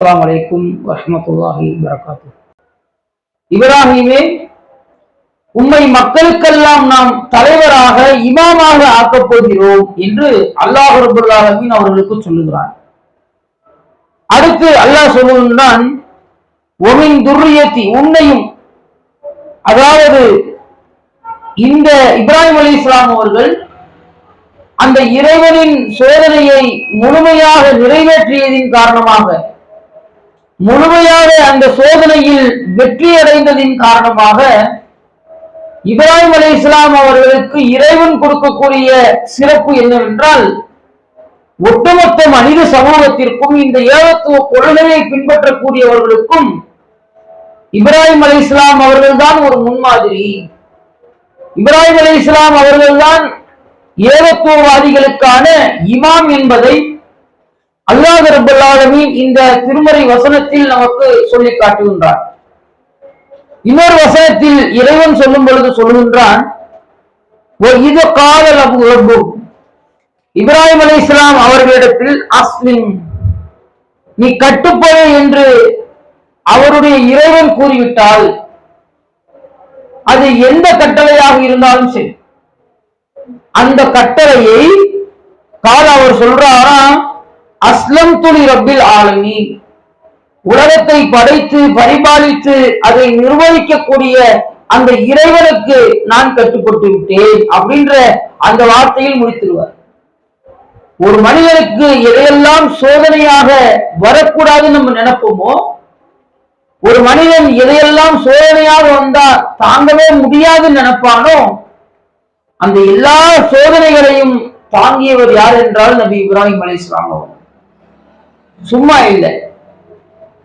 அஸ்ஸலாமு அலைக்கும் வரஹ்மத்துல்லாஹி வபரகாத்துஹு. இப்ராஹிமே, உம்மை மக்களுக்கெல்லாம் நாம் தலைவராக இமாமாக ஆக்கப் போகிறோம் என்று அல்லாஹ் ரப்பல் ஆலமீன் அவர்களுக்கு சொல்லுகிறான். அடுத்து அல்லாஹ் சொல்லுகின்றான், ஒமின் துர்ரியத்தி, உன்னையும், அதாவது இந்த இப்ராஹிம் அலைஹிஸ்ஸலாம் அவர்கள் அந்த இறைவனின் சோதனையை முழுமையாக நிறைவேற்றியதின் காரணமாக, முழுமையாக அந்த சோதனையில் வெற்றி அடைந்ததின் காரணமாக இப்ராஹிம் அலைஹிஸ்ஸலாம் அவர்களுக்கு இறைவன் கொடுக்கக்கூடிய சிறப்பு என்னவென்றால், ஒட்டுமொத்த மனித சமூகத்திற்கும் இந்த ஏகத்துவ கொள்கையை பின்பற்றக்கூடியவர்களுக்கும் இப்ராஹிம் அலைஹிஸ்ஸலாம் அவர்கள்தான் ஒரு முன்மாதிரி. இப்ராஹிம் அலைஹிஸ்ஸலாம் அவர்கள்தான் ஏகத்துவவாதிகளுக்கான இமாம் என்பதை அல்லாஹ் ரப்பல் ஆலமீன் இந்த திருமறை வசனத்தில் நமக்கு சொல்லி காட்டுகின்றார். இன்னொரு வசனத்தில் இறைவன் சொல்லும் பொழுது சொல்லுகின்றான், இது கால இப்ராஹிம் அலைஹிஸ்ஸலாம் அவர்களிடத்தில் அஸ்லிம், நீ கட்டுப்படு என்று அவருடைய இறைவன் கூறிவிட்டால், அது எந்த கட்டளையாக இருந்தாலும் சரி, அந்த கட்டளையை அவர் சொல்றாராம், அஸ்லம் துலி ரப்பில் ஆலமீன், உலகத்தை படைத்து பரிபாலித்து அதை நிர்வகிக்கக்கூடிய அந்த இறைவனுக்கு நான் கட்டுப்பட்டு விட்டேன் அப்படின்ற அந்த வார்த்தையில் முடித்திருவார். ஒரு மனிதனுக்கு எதையெல்லாம் சோதனையாக வரக்கூடாதுன்னு நம்ம நினைப்போமோ, ஒரு மனிதன் எதையெல்லாம் சோதனையாக வந்தா தாங்கவே முடியாதுன்னு நினைப்பானோ, அந்த எல்லா சோதனைகளையும் தாங்கியவர் யார் என்றால் நபி இப்ராஹிம் அலைஹிஸ்ஸலாம் அவர். சும்மா இல்லை.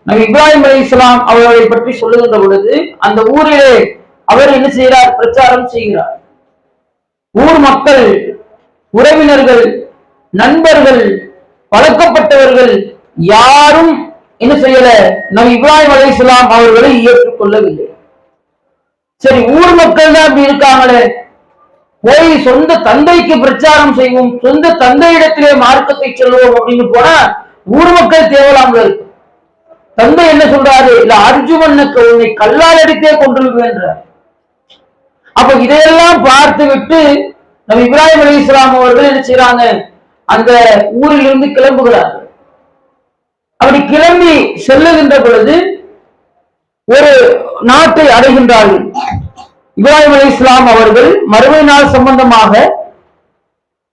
நபி இப்ராஹிம் அலைஹிஸ்ஸலாம் அவர்களை பற்றி சொல்லுகின்ற பொழுது, அந்த ஊரிலே அவர் என்ன செய்கிறார்? பிரச்சாரம் செய்கிறார். ஊர் மக்கள், உறவினர்கள், நண்பர்கள், பழக்கப்பட்டவர்கள் யாரும் என்ன செய்யல? நபி இப்ராஹிம் அலைஹிஸ்ஸலாம் அவர்களை ஏற்றுக்கொள்ளவில்லை. சரி, ஊர் மக்கள் தான் அப்படி இருக்காங்களே, போய் சொந்த தந்தைக்கு பிரச்சாரம் செய்வோம், சொந்த தந்தையிடத்திலே மார்க்கத்தை செல்வோம் அப்படின்னு போனா ஊர் மக்கள் தேவலாமல் இருக்கு. தந்தை என்ன சொல்றாரு? இல்ல அர்ஜுமனுக்கு உன்னை கல்லால் அடித்தே கொண்டிருக்கின்ற. அப்ப இதையெல்லாம் பார்த்து விட்டு நம்ம இப்ராஹிம் அலைஹிஸ்ஸலாம் அவர்கள் என்ன செய்யறாங்க? அந்த ஊரில் இருந்து கிளம்புகிறார்கள். அப்படி கிளம்பி செல்லுகின்ற பொழுது ஒரு நாட்டை அடைகின்றார்கள். இப்ராஹிம் அலைஹிஸ்ஸலாம் அவர்கள் மறுமை நாள் சம்பந்தமாக,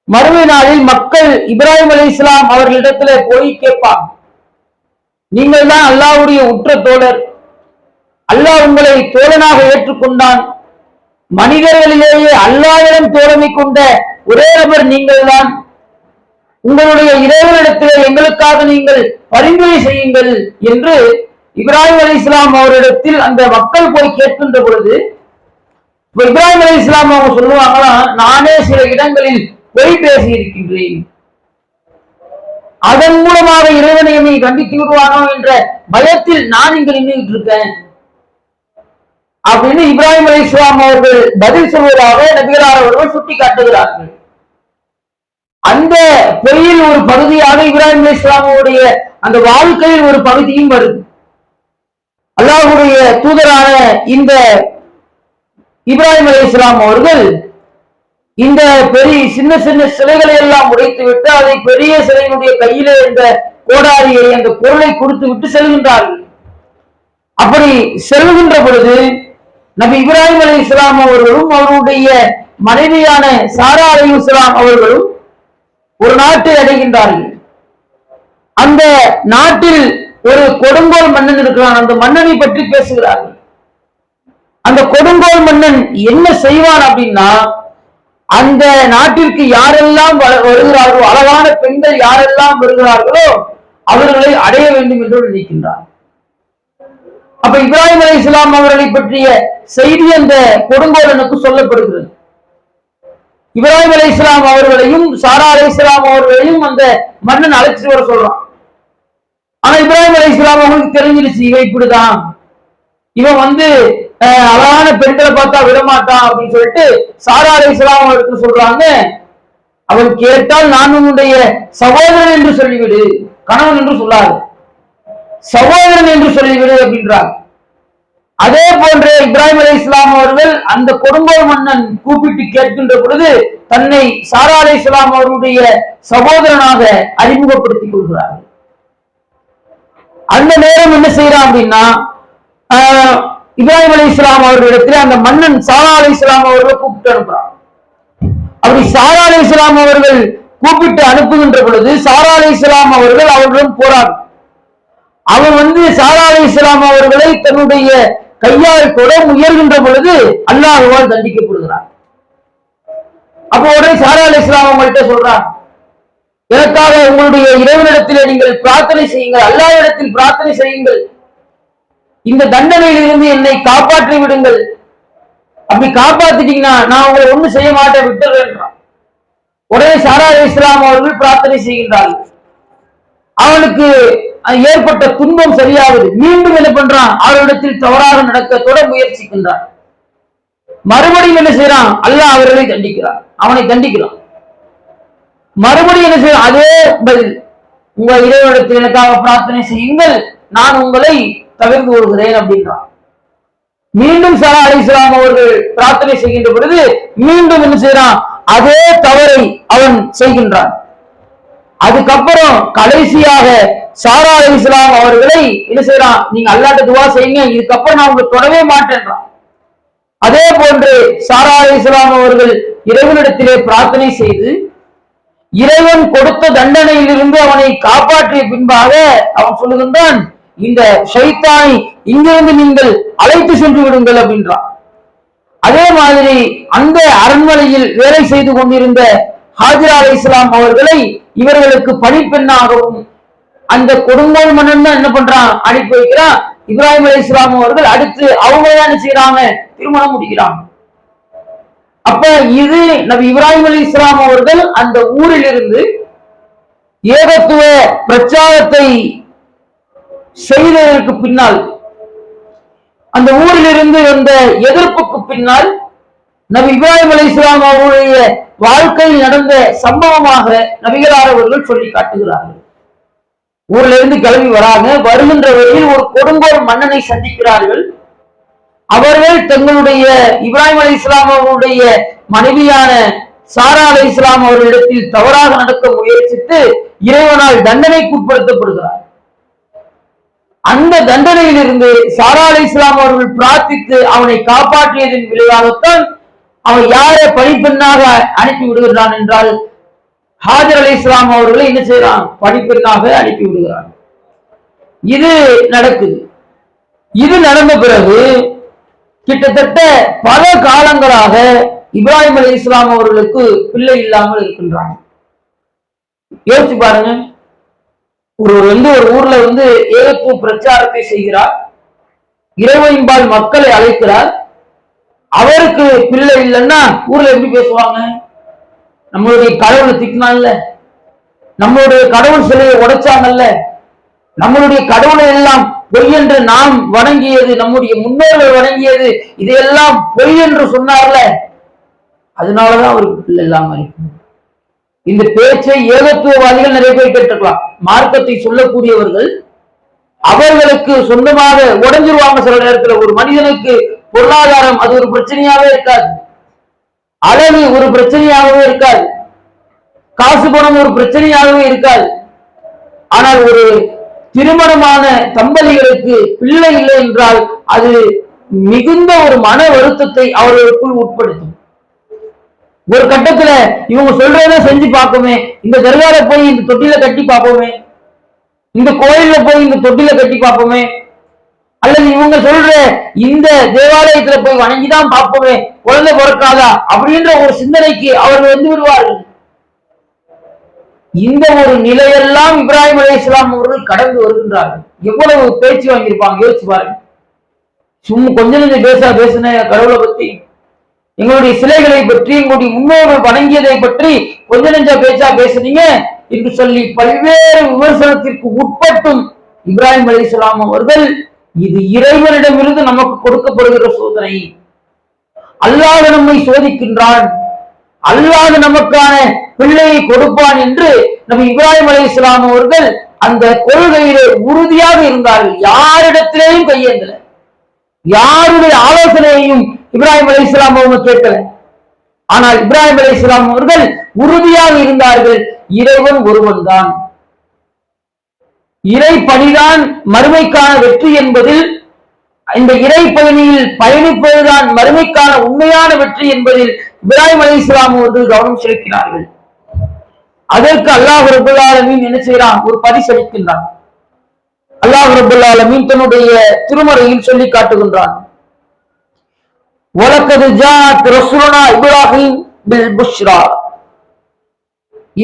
மறுமை நாளில் மக்கள் இப்ராஹிம் அலைஹிஸ்ஸலாம் அவர்களிடத்துல போய் கேட்பாங்க, நீங்கள் தான் அல்லாஹ்வுடைய உற்ற தோழர், அல்லாஹ் உங்களை தோழனாக ஏற்றுக்கொண்டான், மனிதர்களிலேயே அல்லாஹ்விடம் தோழமை கொண்ட ஒரே நபர் நீங்கள் தான், உங்களுடைய இறைவனிடத்திலே எங்களுக்காக நீங்கள் பரிந்துரை செய்யுங்கள் என்று இப்ராஹிம் அலைஹிஸ்ஸலாம் அவரிடத்தில் அந்த மக்கள் போய் கேட்கின்ற பொழுது, இப்ராஹிம் அலைஹிஸ்ஸலாம் அவங்க சொல்லுவாங்களா, நானே சில இடங்களில் பொய் பேசி இருக்கின்றேன், அதன் மூலமாக இறைவனை என்னை கண்டித்து விடுவானோ என்ற பயத்தில் நான் இங்கு நின்றுட்டு இருக்கேன் அப்படின்னு இப்ராஹிம் அலைஹிஸ்ஸலாம் அவர்கள் பதில் சொல்வதாக நபிகளார் அவர்கள் சுட்டி காட்டுகிறார்கள். அந்த பொய்யில் ஒரு பகுதியாக இப்ராஹிம் அலைஹிஸ்ஸலாம் அவருடைய அந்த வாழ்க்கையில் ஒரு பகுதியும் வருது. அல்லாஹ்வுடைய தூதரான இந்த இப்ராஹிம் அலைஹிஸ்ஸலாம் அவர்கள் இந்த பெரிய சின்ன சின்ன சிலைகளை எல்லாம் உடைத்து விட்டு அதை பெரிய சிலையினுடைய கையிலே இந்த கோடாரியை, அந்த பொருளை கொடுத்து விட்டு செல்கின்றார்கள். அப்படி செல்கின்ற பொழுது நபி இப்ராஹிம் அலைஹிஸ்ஸலாம் அவர்களும் அவருடைய மனைவியான சாரா அலைஹிஸ்ஸலாம் அவர்களும் ஒரு நாட்டை அடைகின்றார்கள். அந்த நாட்டில் ஒரு கொடுங்கோல் மன்னன் இருக்கிறான். அந்த மன்னனை பற்றி பேசுகிறார்கள். அந்த கொடுங்கோல் மன்னன் என்ன செய்வான் அப்படின்னா, அந்த நாட்டிற்கு யாரெல்லாம் வருகிறார்களோ, அழகான பெண்கள் யாரெல்லாம் வருகிறார்களோ அவர்களை அடைய வேண்டும் என்று நினைக்கின்றார். அப்ப இப்ராஹிம் அலைஹிஸ்ஸலாம் அவர்களை பற்றிய செய்தி அந்த கொடுங்கோலனுக்கு சொல்லப்படுகிறது. இப்ராஹிம் அலைஹிஸ்ஸலாம் அவர்களையும் சாரா அலைஹிஸ்ஸலாம் அவர்களையும் அந்த மன்னன் அழைச்சிட்டு வர சொல்றான். ஆனா இப்ராஹிம் அலைஹிஸ்ஸலாம் அவங்களுக்கு தெரிஞ்சிருச்சு, இவன் இப்படிதான், இவன் அழகான பெண்களை பார்த்தா விடமாட்டான் அப்படின்னு சொல்லிட்டு சாரா அலைஹிஸ்ஸலாம் அவர்களுக்கு சொல்றாங்க, அவன் கேட்டால் நான் உன்னுடைய சகோதரன் என்று சொல்லிவிடு, கணவன் என்று சொல்லாது. சகோதரன் என்று சொல்லிவிடு அப்படின்றார். அதே போன்ற இப்ராஹிம் அலைஹிஸ்ஸலாம் அவர்கள் அந்த கொடுங்கோல் மன்னன் கூப்பிட்டு கேட்கின்ற பொழுது தன்னை சாரா அலைஹிஸ்ஸலாம் அவருடைய சகோதரனாக அறிமுகப்படுத்திக் கொள்கிறார்கள். அந்த நேரம் என்ன செய்யறான் அப்படின்னா, இப்ராஹிம் அலைஹிஸ்ஸலாம் அவர்களிடத்தில் அந்த மன்னன் சாரா அலைஹிஸ்ஸலாம் அவர்களை கூப்பிட்டு அனுப்புறான். அப்படி சாரா அலைஹிஸ்ஸலாம் அவர்கள் கூப்பிட்டு அனுப்புகின்ற பொழுது சாரா அலைஹிஸ்ஸலாம் அவர்கள் அவர்களுடன் போறாங்க. அவன் சாரா அலைஹிஸ்ஸலாம் அவர்களை தன்னுடைய கையால் தொட முயல்கின்ற பொழுது அல்லாஹ்வால் தண்டிக்கப்படுகிறார். அப்போ உடனே சாரா அலைஹிஸ்ஸலாம் அவங்கள்ட்ட சொல்றாங்க, எனக்காக உங்களுடைய இறைவனிடத்தில் நீங்கள் பிரார்த்தனை செய்யுங்கள், அல்லாஹ்விடத்தில் பிரார்த்தனை செய்யுங்கள், இந்த தண்டனையில் இருந்து என்னை காப்பாற்றி விடுங்கள், அப்படி காப்பாத்திட்டீங்கன்னா நான் உங்களை ஒண்ணும் செய்ய மாட்டேன், விட்டுறேன். உடனே சாரா அலைஹிஸ்ஸலாம் அவர்கள் பிரார்த்தனை செய்கின்றார்கள். அவனுக்கு ஏற்பட்ட துன்பம் சரியாகுது. மீண்டும் என்ன பண்றான், அவரிடத்தில் தவறாக நடக்க தொட முயற்சிக்கின்றான். மறுபடியும் என்ன செய்யறான், அல்லாஹ் அவர்களை தண்டிக்கிறான், அவனை தண்டிக்கிறான். மறுபடியும் என்ன செய்யறான், அதே பதில், உங்கள் இறைவனிடத்தில் எனக்காக பிரார்த்தனை செய்யுங்கள், நான் உங்களை தவிர்த்து கொள்கிறேன் அப்படின்றான். மீண்டும் சாரா அலைஹிஸ்ஸலாம் அவர்கள் பிரார்த்தனை செய்கின்ற பொழுது மீண்டும் என்ன செய்யறான், அதே தவறை அவன் செய்கின்றான். அதுக்கப்புறம் கடைசியாக சாரா அலைஹிஸ்ஸலாம் அவர்களை என்ன செய்யறான், நீங்க அல்லாஹ்ட்ட துஆ செய்யுங்க, இதுக்கப்புறம் நான் உங்களை தொடவே மாட்டேன்றான். அதே போன்று சாரா அலைஹிஸ்ஸலாம் அவர்கள் இறைவனிடத்திலே பிரார்த்தனை செய்து இறைவன் கொடுத்த தண்டனையில் இருந்து அவனை காப்பாற்றிய பின்பாக அவன் சொல்லுகின்றான், இந்த ஷைத்தானை இங்கிருந்து நீங்கள் அழைத்து சென்று விடுங்கள் அப்படின்றான். அதே மாதிரி அந்த அரண்மனையில் வேலை செய்து கொண்டிருந்த ஹாஜிரா அலைஹிஸ்ஸலாம் அவர்களை இவர்களுக்கு பணிப்பெண்ணாகவும் அந்த கொடுங்கோல் மன்னன் தான் என்ன பண்றான், அனுப்பி வைக்கிறான். இப்ராஹிம் அலைஹிஸ்ஸலாம் அவர்கள் அடுத்து அவங்க என்ன செய்யறாங்க, திருமணம் முடிக்கிறாங்க. அப்ப இது நபி இப்ராஹிம் அலைஹிஸ்ஸலாம் அவர்கள் அந்த ஊரில் இருந்து ஏகத்துவ பிரச்சாரத்தை செய்ததற்கு பின்னால், அந்த ஊரில் இருந்து வந்த எதிர்ப்புக்கு பின்னால் நபி இப்ராஹிம் அலைஹிஸ்ஸலாம் அவருடைய வாழ்க்கையில் நடந்த சம்பவமாக நபிகளார் அவர்கள் சொல்லி காட்டுகிறார்கள். ஊர்ல இருந்து கிளம்பி வராங்க, வருகின்ற வழியில் ஒரு கொடுங்கோல் மன்னனை சந்திக்கிறார்கள். அவர்கள் தங்களுடைய இப்ராஹிம் அலைஹிஸ்ஸலாம் அவருடைய மனைவியான சாரா அலைஹிஸ்ஸலாம் அவர்களிடத்தில் தவறாக நடக்க முயற்சித்து இறைவனால் தண்டனைக்கு உட்படுத்தப்படுகிறார். அந்த தண்டனையில் இருந்து சாரா அலைஹிஸ்ஸலாம் அவர்கள் பிரார்த்தித்து அவனை காப்பாற்றியதன் விளைவாகத்தான் அவன் யாரை பணிப்பெண்ணாக அனுப்பி விடுகிறான் என்றால் ஹாஜர் அலைஹிஸ்ஸலாம் அவர்களை என்ன செய்யறான், பணிப்பெண்ணாக அனுப்பி விடுகிறான். இது நடக்குது. இது நடந்த பிறகு கிட்டத்தட்ட பல காலங்களாக இப்ராஹிம் அலைஹிஸ்ஸலாம் அவர்களுக்கு பிள்ளை இல்லாமல் இருக்கின்றாங்க. யோசிச்சு பாருங்க, ஒரு ஊர்ல ஏகத்துவ பிரச்சாரத்தை செய்கிறார், இறைவனின்பால் மக்களை அழைக்கிறார், அவருக்கு பிள்ளை இல்லைன்னா ஊர்ல எப்படி பேசுவாங்க, நம்மளுடைய கடவுளை திட்டினான்ல, நம்மளுடைய கடவுள் சிலையை உடைச்சாங்கல்ல, நம்மளுடைய கடவுளை எல்லாம் பொய் என்று நாம் வணங்கியது, நம்முடைய முன்னோர்கள் வணங்கியது, இதையெல்லாம் பொய் என்று சொன்னார்ல, அதனாலதான் அவருக்கு பிள்ளை இல்லாம இருக்கு. இந்த பேச்சை ஏகத்துவவாதிகள் நிறைய பேர் கேட்டிருக்கலாம். மார்க்கத்தை சொல்லக்கூடியவர்கள் அவர்களுக்கு சொந்தமாக உடைஞ்சிருவாங்க. சில நேரத்துல ஒரு மனிதனுக்கு பொருளாதாரம் அது ஒரு பிரச்சனையாவே இருக்காது, அழகு ஒரு பிரச்சனையாகவே இருக்காது, காசு பணம் ஒரு பிரச்சனையாகவே இருக்காது. ஆனால் ஒரு திருமணமான தம்பதிகளுக்கு பிள்ளை இல்லை என்றால் அது மிகுந்த ஒரு மன வருத்தத்தை அவர்களுக்குள் உட்படுத்தும். ஒரு கட்டத்துல இவங்க சொல்றத செஞ்சு பார்ப்போமே, இந்த தர்கால போய் இந்த தொட்டில கட்டி பார்ப்போமே, இந்த கோயில்ல போய் இந்த தொட்டில கட்டி பார்ப்போமே, அல்லது இவங்க சொல்ற இந்த தேவாலயத்துல போய் வணங்கிதான் பார்ப்போமே, குழந்தை பிறக்காதா அப்படின்ற ஒரு சிந்தனைக்கு அவர்கள் விடுவார்கள். இந்த ஒரு நிலையெல்லாம் இப்ராஹிம் அலைஹிஸ்ஸலாம் அவர்கள் கடந்து வருகின்றார்கள். எவ்வளவு பேச்சு வாங்கியிருப்பாங்க யோசிச்சு பாருங்க. சும்மா கொஞ்சம் கொஞ்சம் பேசுன கடவுளை பத்தி, எங்களுடைய சிலைகளை பற்றி, எங்களுடைய முன்னோர்கள் வணங்கியதை பற்றி கொஞ்ச நெஞ்ச பேசுனீங்க என்று சொல்லி பல்வேறு விமர்சனத்திற்கு உட்பட்டும் இப்ராஹிம் அலைஹிஸ்ஸலாம் அவர்கள் இது இறைவனிடமிருந்து நமக்கு கொடுக்கப்படுகிற சோதனை, அல்லாஹ் நம்மை சோதிக்கின்றான், அல்லாஹ் நமக்கான பிள்ளையை கொடுப்பான் என்று நபி இப்ராஹிம் அலைஹிஸ்ஸலாம் அவர்கள் அந்த கொள்கையிலே உறுதியாக இருந்தார்கள். யாரிடத்திலேயும் கையேந்தல, யாருடைய ஆலோசனையையும் இப்ராஹிம் அலைஹிஸ்ஸலாம் அவங்க கேட்கல. ஆனால் இப்ராஹிம் அலைஹிஸ்ஸலாம் அவர்கள் உறுதியாக இருந்தார்கள். இறைவன் ஒருவன் தான், இறை பணிதான் மறுமைக்கான வெற்றி என்பதில், இந்த இறை பயணியில் பயணிப்பதுதான் மறுமைக்கான உண்மையான வெற்றி என்பதில் இப்ராஹிம் அலைஹிஸ்ஸலாம் அவர்கள் கவனம் செலுத்தினார்கள். அதற்கு அல்லாஹ் ரப்பல் ஆலமீன் என்ன செய்கிறான்? ஒரு பரிசளிக்கின்றான். அல்லாஹ் ரப்பல் ஆலமீன் தன்னுடைய திருமறையில் சொல்லி காட்டுகின்றான். வலக்கது ஜாஅத் ரசூலுனா இப்ராஹிம் பில் புஷ்ரா,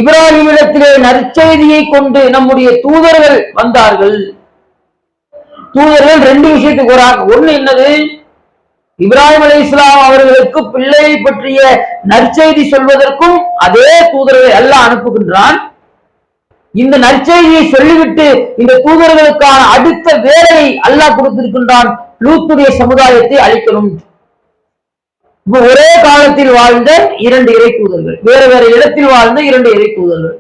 இப்ராஹிமிடத்திலே நற்செய்தியை கொண்டு நம்முடைய தூதர்கள் வந்தார்கள். தூதர்கள் ரெண்டு விஷயத்துக்கு வராங்க. ஒண்ணு என்னது? இப்ராஹிம் அலைஹிஸ்ஸலாம் அவர்களுக்கு பிள்ளையை பற்றிய நற்செய்தி சொல்வதற்கும் அதே தூதர்களை அல்லாஹ் அனுப்புகின்றான். இந்த நற்செய்தியை சொல்லிவிட்டு இந்த தூதர்களுக்கான அடுத்த வேலையை அல்லாஹ் கொடுத்திருக்கின்றான், லூத்துடைய சமுதாயத்தை அழிக்கணும். ஒரே காலத்தில் வாழ்ந்த இரண்டு இறை தூதர்கள், வேற வேற இடத்தில் வாழ்ந்த இரண்டு இறை தூதர்கள்.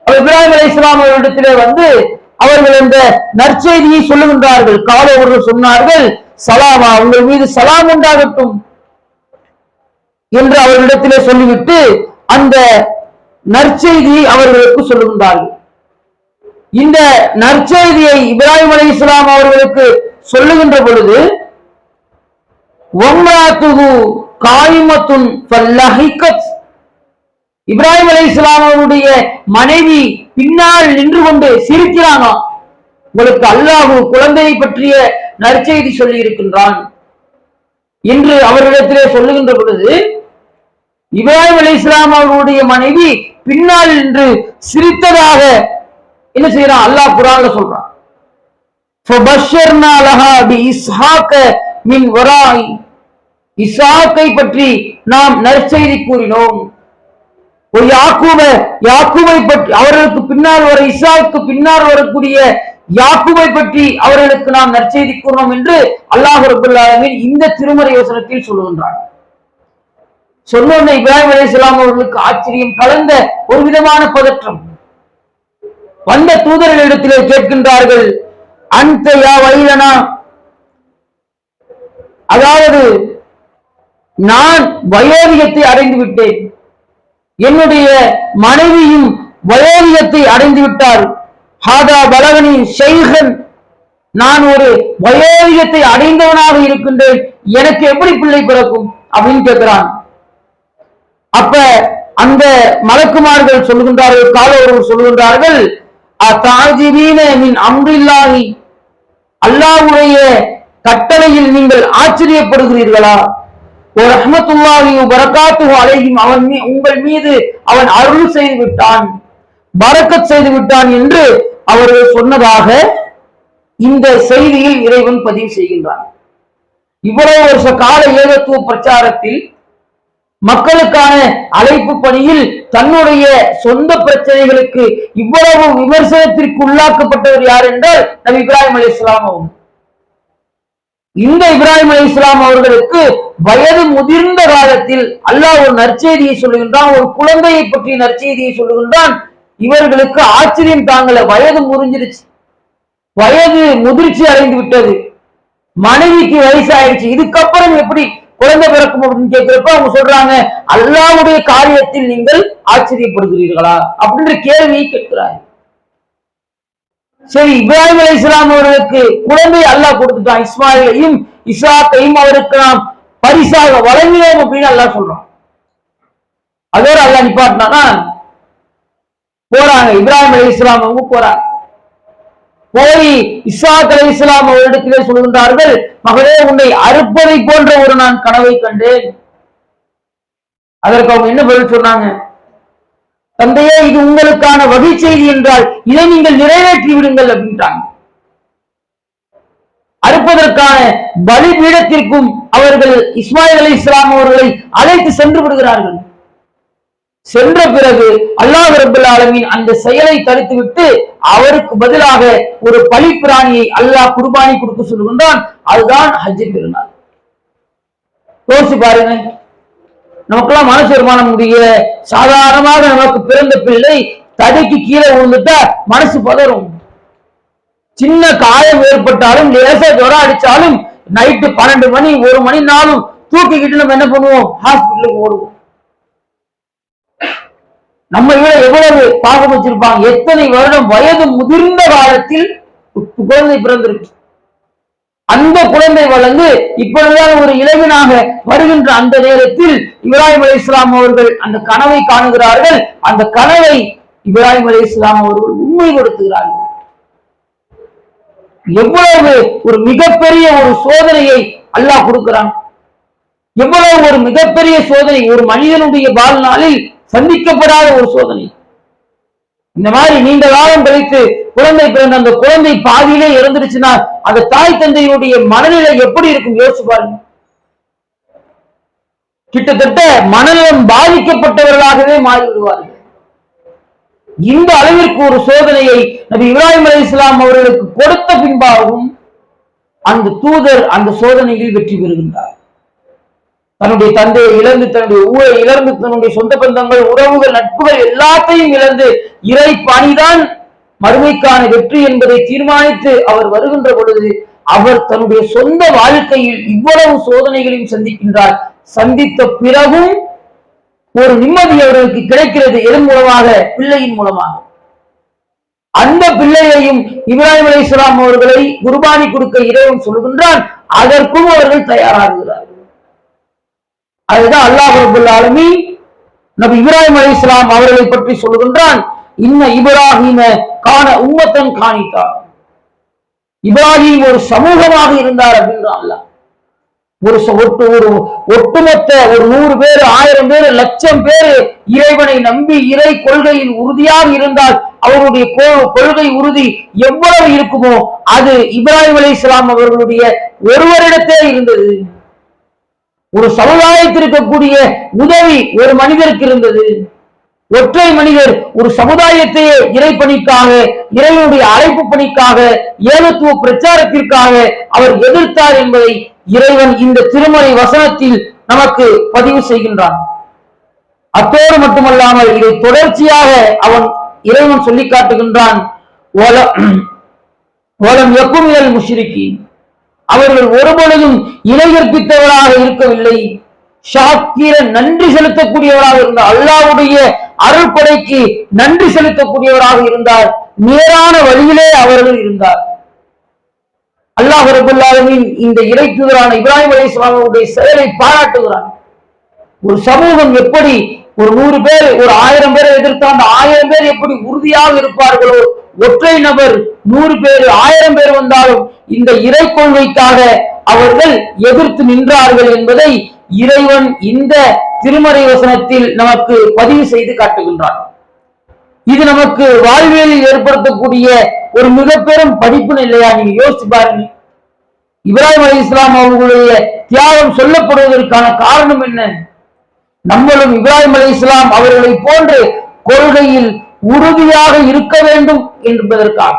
இப்ராஹிம் அலைஹிஸ்ஸலாம் அவர்களிடத்திலே வந்து அவர்கள் இந்த நற்செய்தியை சொல்லுகின்றார்கள். கால அவர்கள் சொன்னார்கள், சலாமா, உங்கள் மீது சலாம் உண்டாகட்டும் என்று அவர்களிடத்திலே சொல்லிவிட்டு அந்த நற்செய்தியை அவர்களுக்கு சொல்லுகின்றார்கள். இந்த நற்செய்தியை இப்ராஹிம் அலைஹிஸ்ஸலாம் அவர்களுக்கு சொல்லுகின்ற பொழுது, வம்ராத்துஹு காயிமத்துன் ஃபல்லஹிகத், இப்ராஹிம் அலைஹிஸ்ஸலாம் அவருடைய மனைவி பின்னால் நின்று கொண்டு சிரிக்கிறாங்க. உங்களுக்கு அல்லாஹ் குழந்தையை பற்றிய நற்செய்தி சொல்லி இருக்கின்றான் என்று அவர்களிடத்திலே சொல்லுகின்ற பொழுது, இப்ராஹிம் அலைஹிஸ்ஸலாம் அவருடைய மனைவி பின்னால் நின்று சிரித்ததாக என்ன செய்யறான்? அல்லாஹ் குர்ஆன்ல சொல்றான். ஃபபஷர்னா லஹா பிஇஸ்ஹாக மின் வராஇ, இஸ்ஹாக்கை பற்றி நாம் நற்செய்தி கூறினோம். ஒரு யாக்கூபை பற்றி, அவர்களுக்கு பின்னால் வர இஸ்ஹாக்கு பின்னால் வரக்கூடிய யாக்கூபை பற்றி அவர்களுக்கு நாம் நற்செய்தி கூறினோம் என்று அல்லாஹ் ரப்பல் ஆலமீன் இந்த திருமறை வசனத்தில் சொல்லுகின்றான். சொன்ன இப்ராஹிம் அலைஹிஸ்ஸலாம் அவர்களுக்கு ஆச்சரியம் கலந்த ஒரு விதமான பதற்றம். வந்த தூதர்களிடத்திலே கேட்கின்றார்கள், அந்த யா வைலனா, அதாவது நான் வயோதிகத்தை அடைந்து விட்டேன், என்னுடைய மனைவியும் வயோதிகத்தை அடைந்து விட்டார். ஹாதா பலகனி ஷைஹன், நான் ஒரு வயோதிகத்தை அடைந்தவனாக இருக்கின்றேன், எனக்கு எப்படி பிள்ளை பிறக்கும் அப்படின்னு கேட்கிறான். அப்ப அந்த மலக்குமார்கள் சொல்லுகின்றார்கள், காலவர்கள் சொல்லுகின்றார்கள், அம்ரில்லாஹி, அல்லாஹ்வுடைய கட்டளையில் நீங்கள் ஆச்சரியப்படுகிறீர்களா? ஒரு ரஹ்மத்துல்லாஹி வ பரகாத்துஹு அலைஹிம், அவன் உங்கள் மீது அவன் அருள் செய்து விட்டான், பரக்கத் செய்து விட்டான் என்று அவர்கள் சொன்னதாக இந்த செய்தியில் இறைவன் பதிவு செய்கின்றான். இவ்வளவு வருஷ கால ஏகத்துவ பிரச்சாரத்தில், மக்களுக்கான அழைப்பு பணியில் தன்னுடைய சொந்த பிரச்சனைகளுக்கு இவ்வளவு விமர்சனத்திற்கு உள்ளாக்கப்பட்டவர் யார் என்றால் நபி இப்ராஹிம் அலைஹிஸ்ஸலாம் அவர்கள். இந்த இப்ராஹிம் அலைஹிஸ்ஸலாம் அவர்களுக்கு வயது முதிர்ந்த காலத்தில் அல்லாஹ் ஒரு நற்செய்தியை சொல்லுகின்றான், ஒரு குழந்தையை பற்றிய நற்செய்தியை சொல்லுகின்றான். இவர்களுக்கு ஆச்சரியம் தாங்கல, வயது முறிஞ்சிருச்சு, வயது முதிர்ச்சி அடைந்து விட்டது, மனைவிக்கு வயசாயிடுச்சு, இதுக்கப்புறம் எப்படி குழந்தை பிறக்கும் அப்படின்னு கேட்கிறப்ப அவங்க சொல்றாங்க, அல்லாஹ்வுடைய காரியத்தில் நீங்கள் ஆச்சரியப்படுகிறீர்களா அப்படின்ற கேள்வியை கேட்கிறார். சரி, இப்ராஹிம் அலைஹிஸ்ஸலாம் அவர்களுக்கு குழந்தை அல்லாஹ் கொடுத்துட்டான், இஸ்மாயிலையும் இஸ்ஹாக்கையும் அவருக்கு நாம் பரிசாக வழங்கினோம் அப்படின்னு அல்லாஹ் சொல்றான். அதோட அல்லாஹ் நிப்பாட்டினா போறாங்க, இப்ராஹிம் அலைஹிஸ்ஸலாம் அவங்க போறாங்க. போய் இஸ்ஹாக் அலைஹிஸ்ஸலாம் அவரிடத்திலே சொல்கின்றார்கள், மகளே, உன்னை அறுப்பதை போன்ற ஒரு நான் கனவை கண்டேன். அதற்கு அவங்க என்ன பதில் சொன்னாங்க? தந்தையே, இது உங்களுக்கான வகை செய்தி என்றால் இதை நீங்கள் நிறைவேற்றி விடுங்கள் அப்படின்றாங்க. அறுப்பதற்கான பலி பீடத்திற்கும் அவர்கள் இஸ்மாயில் அலைஹிஸ்ஸலாம் அவர்களை அழைத்து சென்று விடுகிறார்கள். சென்ற பிறகு அல்லாஹ் ரப்பல் ஆலமீன் அந்த செயலை தடுத்துவிட்டு அவருக்கு பதிலாக ஒரு பலி பிராணியை அல்லாஹ் குர்பானி கொடுக்க சொல்லுகின்றான். அதுதான் ஹஜ் பெருநாள். யோசிச்சு பாருங்க, நமக்கெல்லாம் மனசு வருமானம் முடிய சாதாரணமாக நமக்கு பிறந்த பிள்ளை தடுக்கி கீழே விழுந்துட்டா மனசு பதறும். சின்ன காயம் ஏற்பட்டாலும் லேசா ஜுரம் அடிச்சாலும் நைட்டு 12 மணி 1 மணி நாளும் தூக்கிக்கிட்டு நம்ம என்ன பண்ணுவோம், ஹாஸ்பிட்டலுக்கு ஓடுவோம். நம்ம இவரை எவ்வளவு பாகம் வச்சிருப்பாங்க. எத்தனை வருடம் வயது முதிர்ந்த காலத்தில் குழந்தை பிறந்திருக்கு. அந்த குழந்தை வளர்ந்து இப்பொழுதுதான் ஒரு இளைஞனாக வருகின்ற அந்த நேரத்தில் இப்ராஹிம் அலைஹிஸ்ஸலாம் அவர்கள் அந்த கனவை காணுகிறார்கள். அந்த கனவை இப்ராஹிம் அலைஹிஸ்ஸலாம் அவர்கள் உண்மைப்படுத்துகிறார்கள். எவ்வளவு ஒரு மிகப்பெரிய ஒரு சோதனையை அல்லாஹ் கொடுக்கிறான். எவ்வளவு ஒரு மிகப்பெரிய சோதனை, ஒரு மனிதனுடைய வாழ்நாளில் சந்திக்கப்படாத ஒரு சோதனை. இந்த மாதிரி நீண்ட காலம் கழித்து குழந்தை பிறந்த அந்த குழந்தை பாதியிலே இறந்துருச்சுன்னா அந்த தாய் தந்தையுடைய மனநிலை எப்படி இருக்கும் யோசிச்சு பாருங்க. கிட்டத்தட்ட மனநலம் பாதிக்கப்பட்டவர்களாகவே மாறிவிடுவார்கள். இந்த அளவிற்கு ஒரு சோதனையை நபி இப்ராஹிம் அலைஹிஸ்ஸலாம் அவர்களுக்கு கொடுத்த பின்பாகவும் அந்த தூதர் அந்த சோதனையில் வெற்றி பெறுகின்றார். தன்னுடைய தந்தையை இழந்து, தன்னுடைய ஊரை இழந்து, தன்னுடைய சொந்த பந்தங்கள், உறவுகள், நட்புகள் எல்லாத்தையும் இழந்து இறை பணிதான் மறுமைக்கான வெற்றி என்பதை தீர்மானித்து அவர் வருகின்ற பொழுது அவர் தன்னுடைய சொந்த வாழ்க்கையில் இவ்வளவு சோதனைகளையும் சந்திக்கின்றார். சந்தித்த பிறகும் ஒரு நிம்மதி அவர்களுக்கு கிடைக்கிறது. எதன் மூலமாக? பிள்ளையின் மூலமாக. அந்த பிள்ளையையும் இப்ராஹிம் அலைஹிஸ்ஸலாம் அவர்களை குர்பானி கொடுக்க இறைவன் சொல்கின்றான். அதற்கும் அவர்கள் தயாராகிறார்கள். அதுதான் அல்லாஹ் ரப்பல் ஆலமீன் நபி இப்ராஹிம் அலைஹிஸ்ஸலாம் அவர்களை பற்றி சொல்கின்றான். இன்ன இப்ராஹீம கான உம்மத்தன் காணித்தா. இப்ராஹிம் ஒரு சமூகமாக இருந்தார் அப்படின்றான் அல்லாஹ். ஒரு ஒட்டுமொத்த ஒரு 100 பேர், 1000 பேர், 1,00,000 பேர் இறைவனை நம்பி இறை கொள்கையில் உறுதியாக இருந்தால் அவருடைய கொள்கை உறுதி எவ்வளவு இருக்குமோ அது இப்ராஹிம் அலைஹிஸ்ஸலாம் அவர்களுடைய ஒருவரிடத்தே இருந்தது. ஒரு சமுதாயத்திற்கக்கூடிய உதவி ஒரு மனிதருக்கு இருந்தது. ஒற்றை மனிதர் ஒரு சமுதாயத்தையே இறைப்பணிக்காக, இறைவனுடைய அழைப்பு பணிக்காக, ஏகத்துவ பிரச்சாரத்திற்காக அவர் எதிர்த்தார் என்பதை இறைவன் இந்த திருமறை வசனத்தில் நமக்கு பதிவு செய்கின்றான். அத்தோடு மட்டுமல்லாமல் இதை தொடர்ச்சியாக இறைவன் சொல்லி காட்டுகின்றான். அவர்கள் ஒருபொழுதும் இணை கற்பித்தவராக இருக்கவில்லை. ஷாக்கிர நன்றி செலுத்தக்கூடியவராக இருந்தார். அல்லாஹ்வுடைய அருள்படைக்கு நன்றி செலுத்தக்கூடியவராக இருந்தார். நேரான வழியிலே அவர்கள் இருந்தார். அல்லாஹ் ரப்பல் ஆலமீன் இந்த இறை தூதரான இப்ராஹிம் அலைஹிஸ்ஸலாம் அவருடைய செயலை பாராட்டுகிறார். ஒரு சமூகம் எப்படி ஒரு 100 பேர், ஒரு 1000 பேரை எதிர்த்து அந்த 1000 பேர் எப்படி உறுதியாக இருப்பார்களோ, ஒற்றை நபர் 100 பேர் 1000 பேர் வந்தாலும் இந்த இறை கொள்கைக்காக அவர்கள் எதிர்த்து நின்றார்கள் என்பதை இறைவன் இந்த திருமறை வசனத்தில் நமக்கு பதிவு செய்து காட்டுகின்றான். இது நமக்கு வாழ்வியலில் ஏற்படுத்தக்கூடிய ஒரு மிக பெரும் படிப்பு இல்லையா? நீங்க யோசிச்சு பாருங்க. இப்ராஹிம் அலைஹிஸ்ஸலாம் அவர்களுடைய தியாகம் சொல்லப்படுவதற்கான காரணம் என்ன? நம்மளும் இப்ராஹிம் அலைஹிஸ்ஸலாம் அவர்களை போன்று கொள்கையில் உறுதியாக இருக்க வேண்டும் என்பதற்காக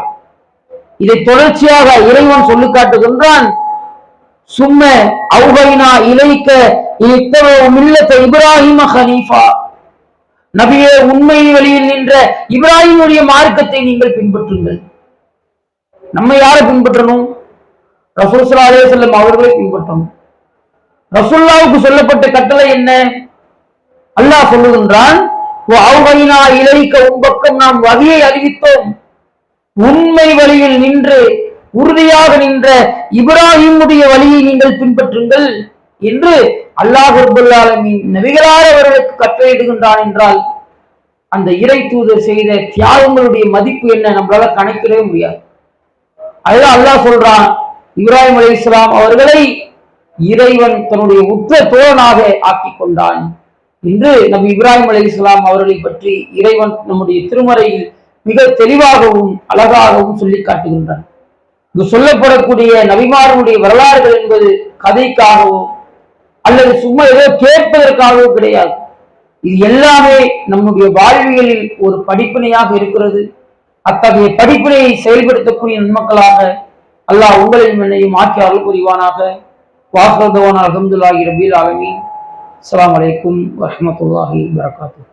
இதை தொடர்ச்சியாக இறைவன் சொல்லி காட்டுகின்றான். சும்ம அவ்ஹைனா இலைக்க மில்லத இப்ராஹிம ஹனீஃபா. நபியே, உண்மை வழியில் நின்ற இப்ராஹிமுடைய மார்க்கத்தை நீங்கள் பின்பற்றுங்கள். நம்ம யாரை பின்பற்றணும்? ரசூல் ஸல்லல்லாஹு அலைஹி வஸல்லம் அவர்களை பின்பற்றணும். ரசூலுல்லாஹ்வுக்கு சொல்லப்பட்ட கட்டளை என்ன? அல்லாஹ் சொல்லுகின்றான், அவ்ஹைனா இலைக்க, உன் பக்கம் நாம் வகையை அறிவித்தோம். உண்மை வழியில் நின்று உறுதியாக நின்ற இப்ராஹிமுடைய வழியை நீங்கள் பின்பற்றுங்கள் என்று அல்லாஹ் ரப்பல் ஆலமீன் நபிகளார் அவர்களுக்கு கட்டளையிடுகின்றான் என்றால் அந்த இறை தூதர் செய்த தியாகங்களுடைய மதிப்பு என்ன நம்மளால கணக்கிடவே முடியாது. அதுதான் அல்லாஹ் சொல்றான், இப்ராஹிம் அலைஹிஸ்ஸலாம் அவர்களை இறைவன் தன்னுடைய உற்ற தோழனாக ஆக்கி கொண்டான் என்று நபி இப்ராஹிம் அலைஹிஸ்ஸலாம் அவர்களை பற்றி இறைவன் நம்முடைய திருமறையில் மிக தெளிவாகவும் அழகாகவும் சொல்லி காட்டுகின்றான். இங்கு சொல்லப்படக்கூடிய நபிமார்களுடைய வரலாறுகள் என்பது கதைக்காகவோ அல்லது சும்மா ஏதோ கேட்பதற்காகவோ கிடையாது. இது எல்லாமே நம்முடைய வாழ்வியலில் ஒரு படிப்பினையாக இருக்கிறது. அத்தகைய படிப்பினையை செயல்படுத்தக்கூடிய நன்மக்களாக அல்லாஹ் உங்களையும் என்னையும் ஆக்கி அருள் புரிவானாக. வாஹ்ரதவான் அல்ஹம்துலில்லாஹி ரப்பில் ஆலமீன். அஸ்ஸலாமு அலைக்கும் வரஹ்மத்துல்லாஹி வபரகாத்துஹு.